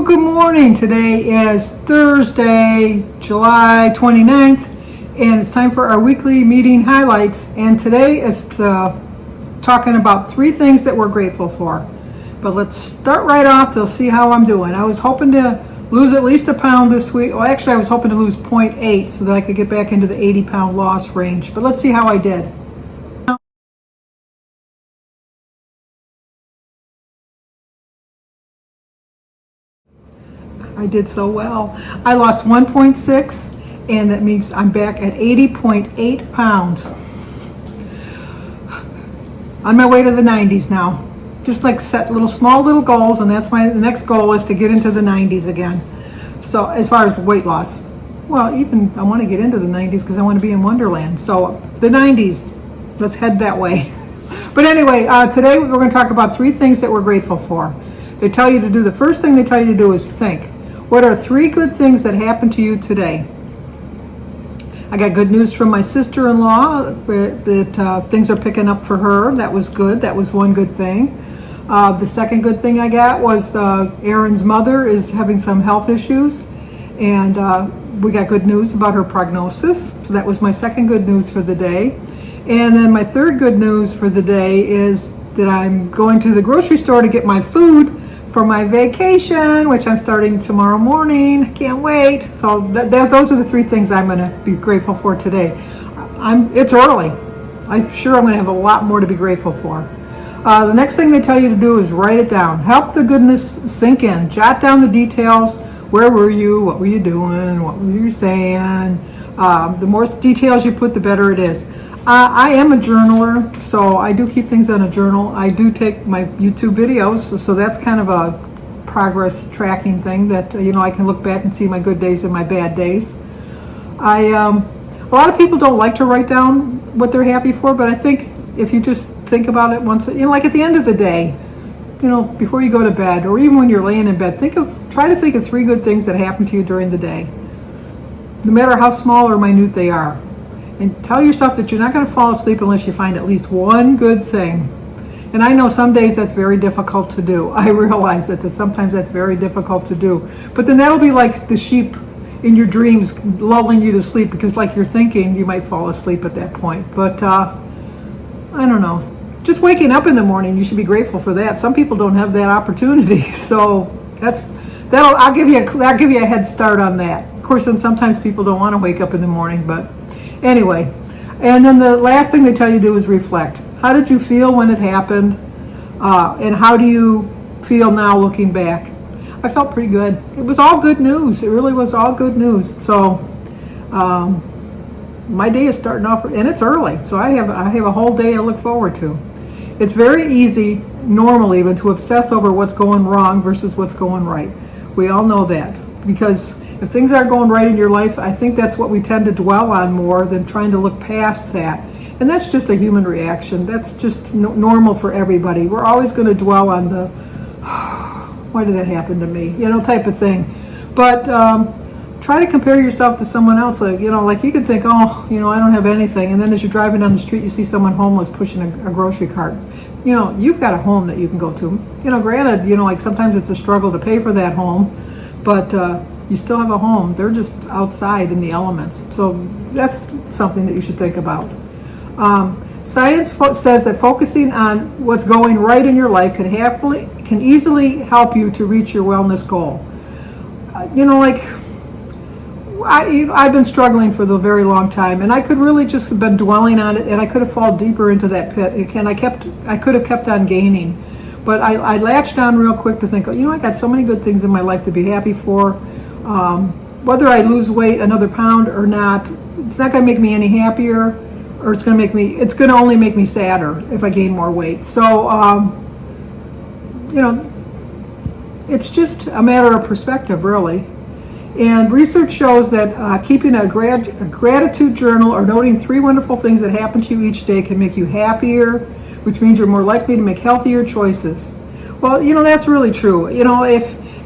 good morning. Today is Thursday, July 29th, and it's time for our weekly meeting highlights. And today is talking about 3 things that we're grateful for. But let's start right off to see how I'm doing. I was hoping to lose at least a pound this week. Well, actually, I was hoping to lose 0.8 so that I could get back into the 80-pound loss range. But let's see how I did. I did so well. I lost 1.6, and that means I'm back at 80.8 pounds. On my way to the 90s now. Just like set small little goals, and that's the next goal is to get into the 90s again. So as far as weight loss, well, even I want to get into the 90s because I want to be in Wonderland. So the 90s, let's head that way. But anyway, today we're going to talk about 3 things that we're grateful for. They tell you to do, the first thing they tell you to do is think. What are 3 good things that happened to you today? I got good news from my sister-in-law that things are picking up for her. That was good. That was one good thing. The second good thing I got was Aaron's mother is having some health issues, and we got good news about her prognosis. So that was my second good news for the day. And then my third good news for the day is that I'm going to the grocery store to get my food for my vacation, which I'm starting tomorrow morning. Can't wait. So those are the 3 things I'm going to be grateful for today. It's early. I'm sure I'm going to have a lot more to be grateful for. The next thing they tell you to do is write it down. Help the goodness sink in. Jot down the details. Where were you? What were you doing? What were you saying? The more details you put, the better it is. I am a journaler, so I do keep things on a journal. I do take my YouTube videos, so that's kind of a progress tracking thing that I can look back and see my good days and my bad days. A lot of people don't like to write down what they're happy for, but I think if you just think about it once, like at the end of the day, before you go to bed, or even when you're laying in bed, try to think of 3 good things that happened to you during the day, no matter how small or minute they are. And tell yourself that you're not going to fall asleep unless you find at least one good thing. And I know some days that's very difficult to do. I realize that sometimes that's very difficult to do. But then that'll be like the sheep in your dreams lulling you to sleep, because like you're thinking, you might fall asleep at that point. But I don't know. Just waking up in the morning, you should be grateful for that. Some people don't have that opportunity. So I'll give you a head start on that. Of course, then sometimes people don't want to wake up in the morning, but anyway. And then the last thing they tell you to do is reflect. How did you feel when it happened? And how do you feel now looking back? I felt pretty good. It was all good news. It really was all good news. So my day is starting off, and it's early, so I have a whole day to look forward to. It's very easy, normally, even to obsess over what's going wrong versus what's going right. We all know that, because if things aren't going right in your life, I think that's what we tend to dwell on more than trying to look past that. And that's just a human reaction. That's just normal for everybody. We're always going to dwell on the, why did that happen to me? Type of thing. But try to compare yourself to someone else. Like you can think, I don't have anything. And then as you're driving down the street, you see someone homeless pushing a grocery cart. You've got a home that you can go to. Granted, like sometimes it's a struggle to pay for that home, but you still have a home. They're just outside in the elements. So that's something that you should think about. Science says that focusing on what's going right in your life can easily help you to reach your wellness goal. I've been struggling for the very long time, and I could really just have been dwelling on it, and I could have fallen deeper into that pit. And I could have kept on gaining, but I latched on real quick to think, I got so many good things in my life to be happy for. Whether I lose weight another pound or not, it's not going to make me any happier, or it's going to only make me sadder if I gain more weight. So, it's just a matter of perspective, really. And research shows that keeping a gratitude journal or noting 3 wonderful things that happen to you each day can make you happier, which means you're more likely to make healthier choices. Well, that's really true.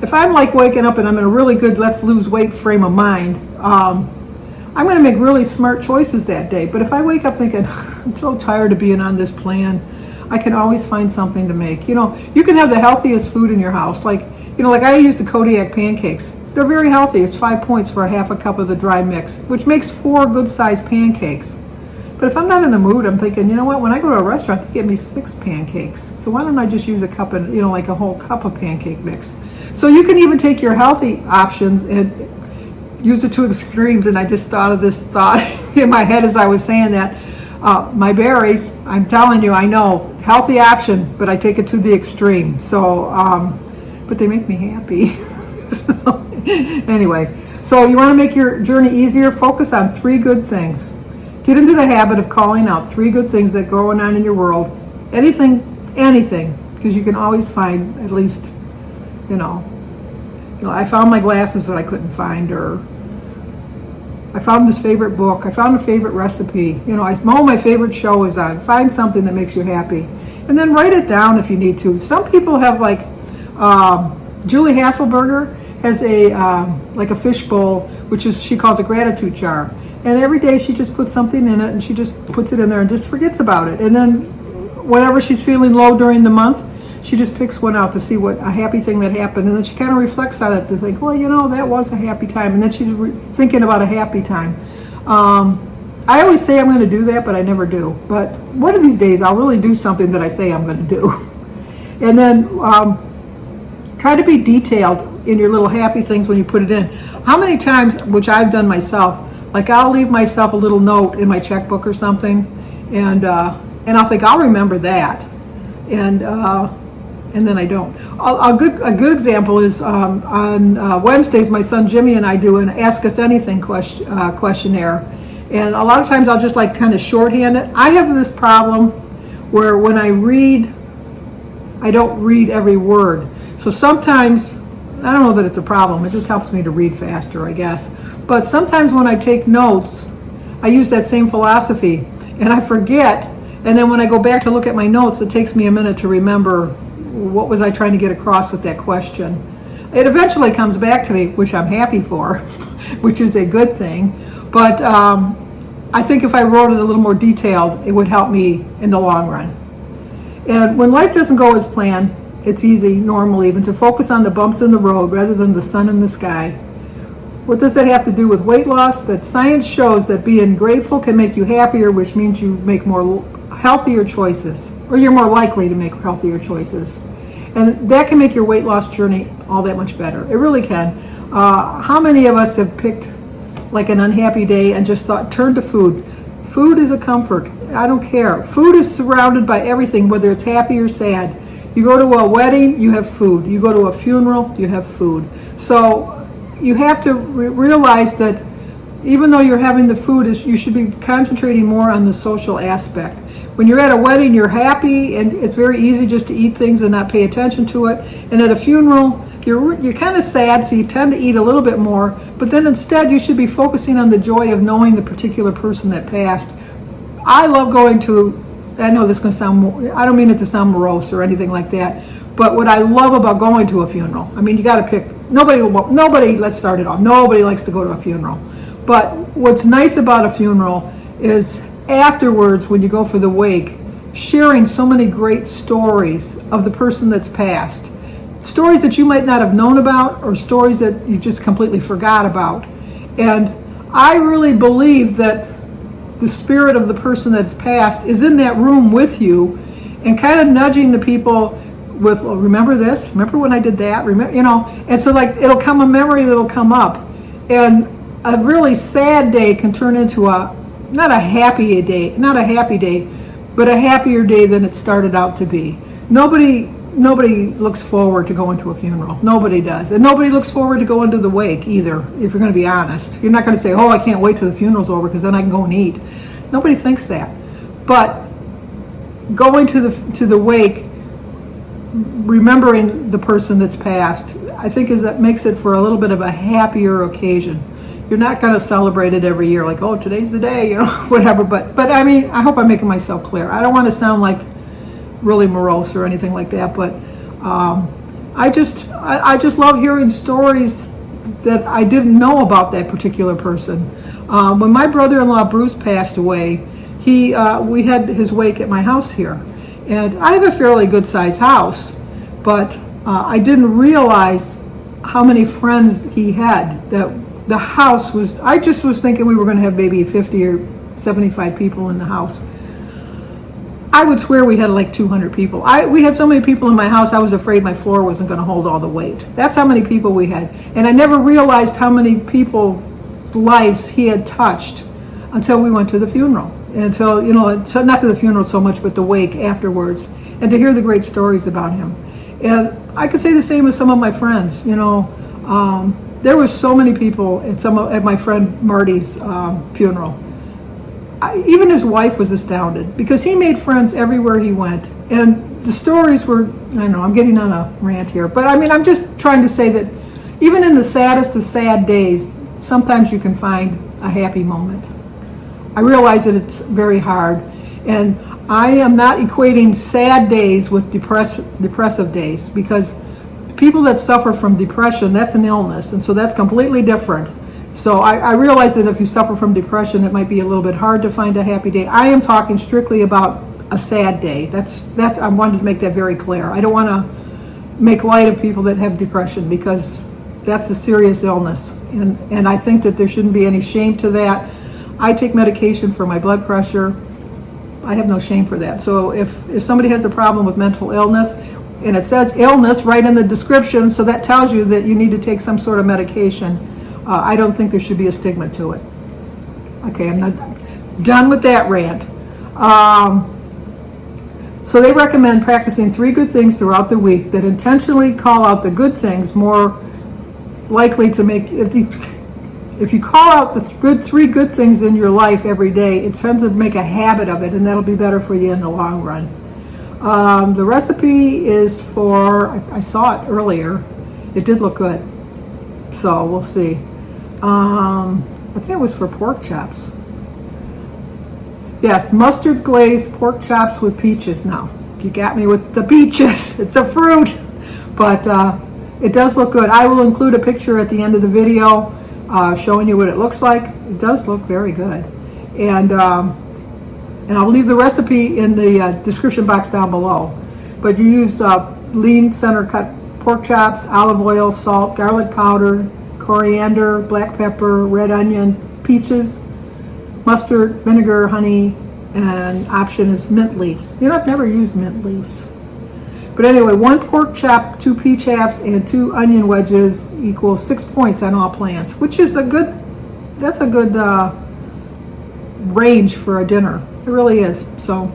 If I'm like waking up and I'm in a really good let's lose weight frame of mind, I'm going to make really smart choices that day. But if I wake up thinking, I'm so tired of being on this plan, I can always find something to make. You know, you can have the healthiest food in your house. Like, you know, like I use the Kodiak pancakes. They're very healthy. It's 5 points for a half a cup of the dry mix, which makes 4 good-sized pancakes. But if I'm not in the mood, I'm thinking, you know what, when I go to a restaurant, they give me 6 pancakes. So why don't I just use a cup of, you know, like a whole cup of pancake mix? So you can even take your healthy options and use it to extremes. And I just thought of this thought in my head as I was saying that. My berries, I'm telling you, I know, healthy option, but I take it to the extreme. So, but they make me happy. So, anyway, so you want to make your journey easier? Focus on 3 good things. Get into the habit of calling out 3 good things that are going on in your world. Anything, because you can always find at least, you know, I found my glasses that I couldn't find, or I found this favorite book, I found a favorite recipe, you know, my favorite show is on. Find something that makes you happy. And then write it down if you need to. Some people have, like, Julie Hasselberger has like a fish bowl, which is, she calls a gratitude jar. And every day she just puts something in it, and she just puts it in there and just forgets about it. And then whenever she's feeling low during the month, she just picks one out to see what a happy thing that happened. And then she kind of reflects on it to think, well, you know, that was a happy time. And then she's thinking about a happy time. I always say I'm going to do that, but I never do. But one of these days I'll really do something that I say I'm going to do. And then try to be detailed in your little happy things when you put it in. How many times, which I've done myself, like I'll leave myself a little note in my checkbook or something, and I'll think I'll remember that, and then I don't. A good example is on Wednesdays, my son Jimmy and I do an Ask Us Anything questionnaire, and a lot of times I'll just like kind of shorthand it. I have this problem where when I read, I don't read every word. So sometimes, I don't know that it's a problem, it just helps me to read faster, I guess. But sometimes when I take notes, I use that same philosophy, and I forget, and then when I go back to look at my notes, it takes me a minute to remember what was I trying to get across with that question. It eventually comes back to me, which I'm happy for, which is a good thing. But I think if I wrote it a little more detailed, it would help me in the long run. And when life doesn't go as planned, it's easy, normal even, to focus on the bumps in the road rather than the sun in the sky. What does that have to do with weight loss? That science shows that being grateful can make you happier, which means you make more healthier choices, or you're more likely to make healthier choices. And that can make your weight loss journey all that much better. It really can. How many of us have picked like an unhappy day and just thought, turn to food? Food is a comfort. I don't care. Food is surrounded by everything, whether it's happy or sad. You go to a wedding, you have food. You go to a funeral, you have food. So you have to realize that even though you're having the food, you should be concentrating more on the social aspect. When you're at a wedding, you're happy, and it's very easy just to eat things and not pay attention to it. And at a funeral, you're kind of sad, so you tend to eat a little bit more. But then instead, you should be focusing on the joy of knowing the particular person that passed. I love going to, I know this is going to sound, I don't mean it to sound morose or anything like that, but what I love about going to a funeral, I mean, you got to pick, nobody, let's start it off, nobody likes to go to a funeral. But what's nice about a funeral is afterwards, when you go for the wake, sharing so many great stories of the person that's passed. Stories that you might not have known about, or stories that you just completely forgot about. And I really believe that the spirit of the person that's passed is in that room with you, and kind of nudging the people with, oh, remember this? Remember when I did that? Remember, you know? And so like it'll come, a memory that'll come up. And a really sad day can turn into not a happy day, but a happier day than it started out to be. Nobody looks forward to going to a funeral. Nobody does. And nobody looks forward to going to the wake either, if you're going to be honest. You're not going to say, oh, I can't wait till the funeral's over because then I can go and eat. Nobody thinks that. But going to the wake, remembering the person that's passed, I think that makes it for a little bit of a happier occasion. You're not going to celebrate it every year like, oh, today's the day, you know, whatever. But I mean, I hope I'm making myself clear. I don't want to sound like really morose or anything like that, but I just love hearing stories that I didn't know about that particular person. When my brother-in-law Bruce passed away, we had his wake at my house here, And I have a fairly good sized house, but I didn't realize how many friends he had. That the house was, I just was thinking we were going to have maybe 50 or 75 people in the house. I would swear we had like 200 people. We had so many people in my house, I was afraid my floor wasn't going to hold all the weight. That's how many people we had. And I never realized how many people's lives he had touched until we went to the funeral. Until, not to the funeral so much, but the wake afterwards. And to hear the great stories about him. And I could say the same with some of my friends. There were so many people at my friend Marty's funeral. Even his wife was astounded because he made friends everywhere he went. And the stories were, I know I'm getting on a rant here, but I mean, I'm just trying to say that even in the saddest of sad days, sometimes you can find a happy moment. I realize that it's very hard, and I am not equating sad days with depressive days, because people that suffer from depression, that's an illness, and so that's completely different. So I realize that if you suffer from depression, it might be a little bit hard to find a happy day. I am talking strictly about a sad day. That's I wanted to make that very clear. I don't want to make light of people that have depression, because that's a serious illness, and I think that there shouldn't be any shame to that. I take medication for my blood pressure. I have no shame for that. So if somebody has a problem with mental illness, and it says illness right in the description, so that tells you that you need to take some sort of medication, I don't think there should be a stigma to it. Okay, I'm not done with that rant. So they recommend practicing 3 good things throughout the week that intentionally call out the good things, more likely to make, if you call out the 3 good things in your life every day, it tends to make a habit of it, and that'll be better for you in the long run. The recipe is for, I saw it earlier, it did look good, so we'll see. I think it was for pork chops. Yes, mustard-glazed pork chops with peaches. Now, you got me with the peaches. It's a fruit, but it does look good. I will include a picture at the end of the video showing you what it looks like. It does look very good. And I'll leave the recipe in the description box down below. But you use lean center cut pork chops, olive oil, salt, garlic powder, coriander, black pepper, red onion, peaches, mustard, vinegar, honey, and option is mint leaves. I've never used mint leaves. But anyway, 1 pork chop, 2 peach halves, and 2 onion wedges equals 6 points on all plans, which is that's a good range for a dinner. It really is. So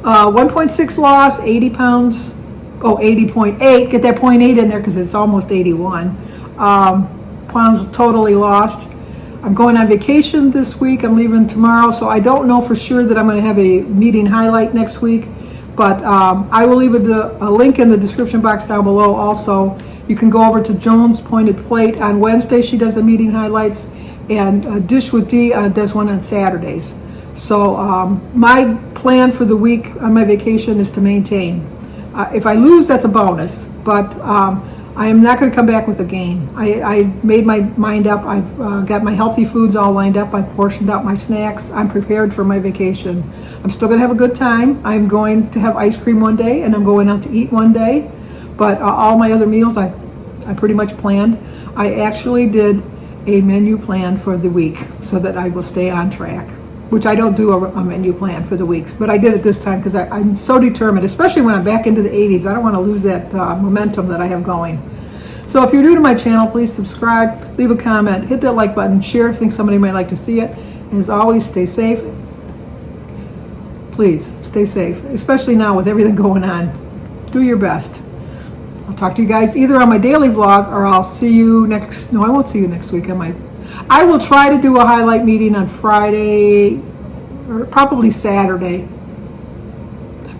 1.6 loss, 80 pounds, 80.8, get that 0.8 in there because it's almost 81. Pounds totally lost. I'm going on vacation this week. I'm leaving tomorrow, so I don't know for sure that I'm going to have a meeting highlight next week, but I will leave a link in the description box down below. Also, you can go over to Joan's Pointed Plate on Wednesday. She does the meeting highlights, and Dish with D does one on Saturdays. So my plan for the week on my vacation is to maintain. If I lose, that's a bonus, but I am not going to come back with a gain. I made my mind up. I've got my healthy foods all lined up. I've portioned out my snacks. I'm prepared for my vacation. I'm still going to have a good time. I'm going to have ice cream one day, and I'm going out to eat one day. But all my other meals, I pretty much planned. I actually did a menu plan for the week so that I will stay on track, which I don't do a menu plan for the weeks, but I did it this time because I'm so determined, especially when I'm back into the 80s. I don't want to lose that momentum that I have going. So if you're new to my channel, please subscribe, leave a comment, hit that like button, share if you think somebody might like to see it. And as always, stay safe. Please, stay safe, especially now with everything going on. Do your best. I'll talk to you guys either on my daily vlog, or I'll see you next, no, I won't see you next week. I will try to do a highlight meeting on Friday or probably Saturday.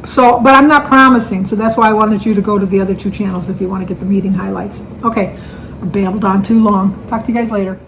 So, but I'm not promising, so that's why I wanted you to go to the other 2 channels if you want to get the meeting highlights. Okay, I babbled on too long. Talk to you guys later.